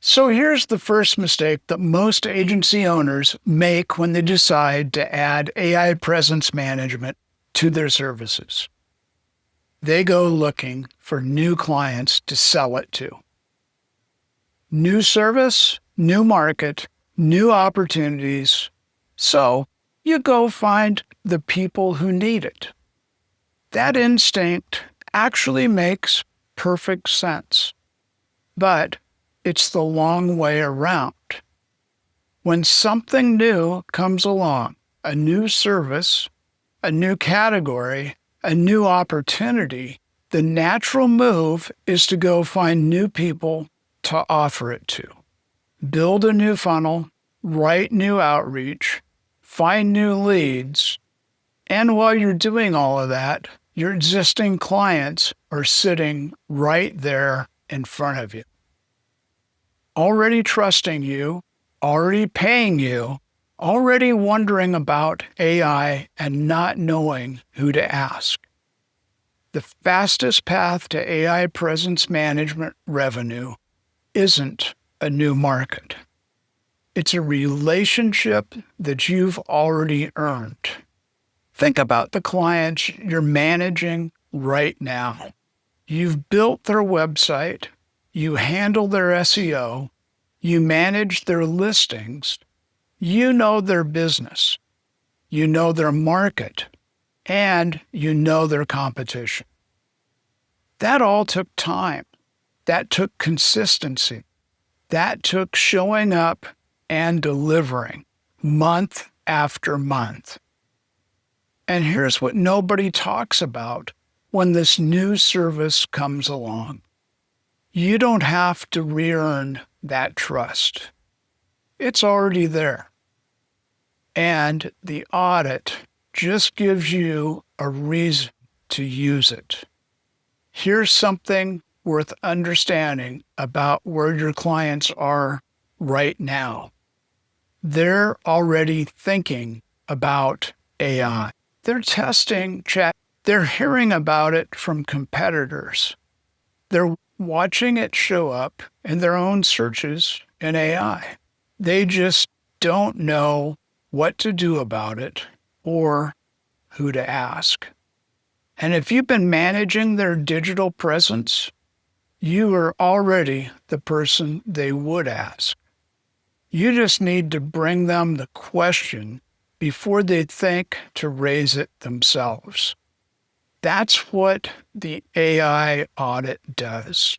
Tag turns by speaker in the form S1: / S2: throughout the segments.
S1: So here's the first mistake that most agency owners make when they decide to add AI presence management to their services. They go looking for new clients to sell it to. New service, new market, new opportunities. So you go find the people who need it. That instinct actually makes perfect sense. But it's the long way around. When something new comes along, a new service, a new category, a new opportunity, the natural move is to go find new people to offer it to. Build a new funnel, write new outreach, find new leads, and while you're doing all of that, your existing clients are sitting right there in front of you, already trusting you, already paying you, already wondering about AI and not knowing who to ask. The fastest path to AI presence management revenue isn't a new market. It's a relationship that you've already earned. Think about the clients you're managing right now. You've built their website, you handle their SEO, you manage their listings, you know their business, you know their market, and you know their competition. That all took time. That took consistency. That took showing up and delivering month after month. And here's what nobody talks about when this new service comes along. You don't have to re-earn that trust. It's already there. And the audit just gives you a reason to use it. Here's something worth understanding about where your clients are right now. They're already thinking about AI. They're testing chat. They're hearing about it from competitors. They're watching it show up in their own searches in AI. They just don't know what to do about it or who to ask. And if you've been managing their digital presence, you are already the person they would ask. You just need to bring them the question before they think to raise it themselves. That's what the AI audit does.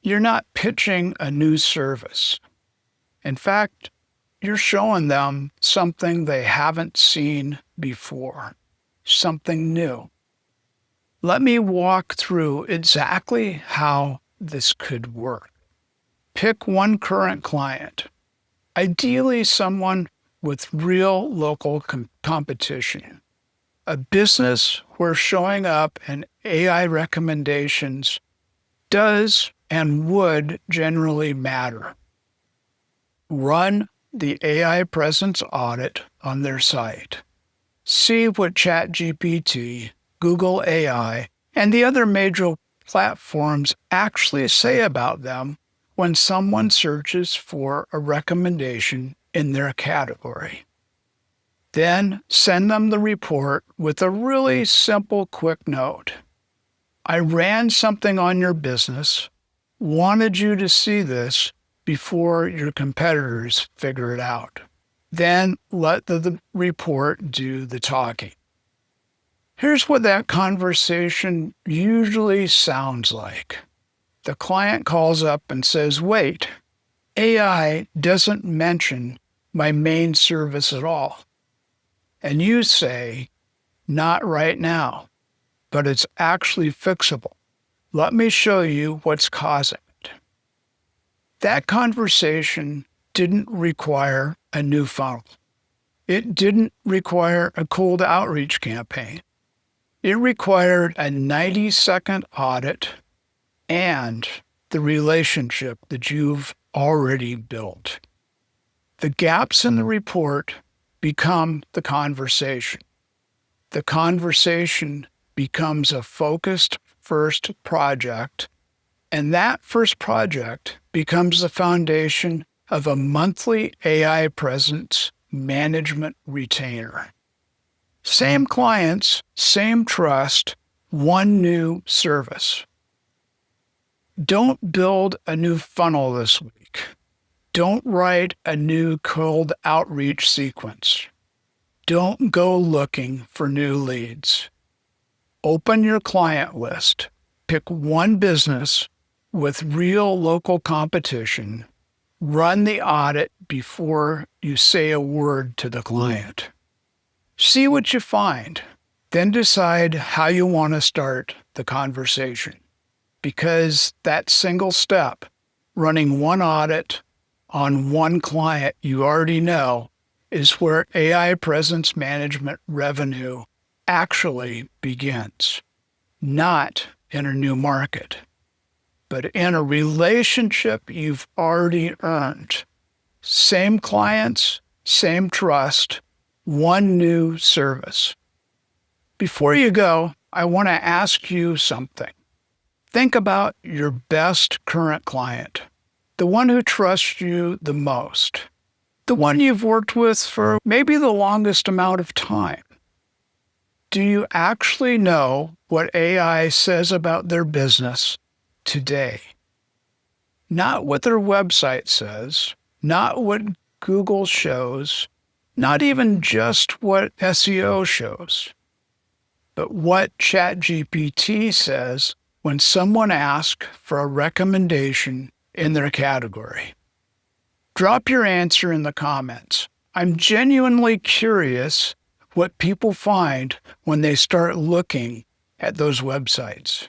S1: You're not pitching a new service. In fact, you're showing them something they haven't seen before, something new. Let me walk through exactly how this could work. Pick one current client, ideally someone with real local competition, a business where showing up and AI recommendations does and would generally matter. Run the AI presence audit on their site. See what ChatGPT, Google AI, and the other major platforms actually say about them when someone searches for a recommendation in their category. Then send them the report with a really simple, quick note. I ran something on your business, wanted you to see this before your competitors figure it out. Then let the report do the talking. Here's what that conversation usually sounds like. The client calls up and says, wait, AI doesn't mention my main service at all. And you say, not right now, but it's actually fixable. Let me show you what's causing it. That conversation didn't require a new funnel. It didn't require a cold outreach campaign. It required a 90-second audit and the relationship that you've already built. The gaps in the report become the conversation. The conversation becomes a focused first project And that first project becomes the foundation of a monthly AI presence management retainer. Same clients, same trust, one new service. Don't build a new funnel this week. Don't write a new cold outreach sequence. Don't go looking for new leads. Open your client list. Pick one business with real local competition. Run the audit before you say a word to the client. See what you find. Then decide how you want to start the conversation. Because that single step, running one audit on one client you already know, is where AI presence management revenue actually begins. Not in a new market, but in a relationship you've already earned. Same clients, same trust, one new service. Before you go, I want to ask you something. Think about your best current client, the one who trusts you the most, the one you've worked with for maybe the longest amount of time. Do you actually know what AI says about their business today? Not what their website says, not what Google shows, not even just what SEO shows, but what ChatGPT says when someone asks for a recommendation in their category. Drop your answer in the comments. I'm genuinely curious what people find when they start looking at those websites.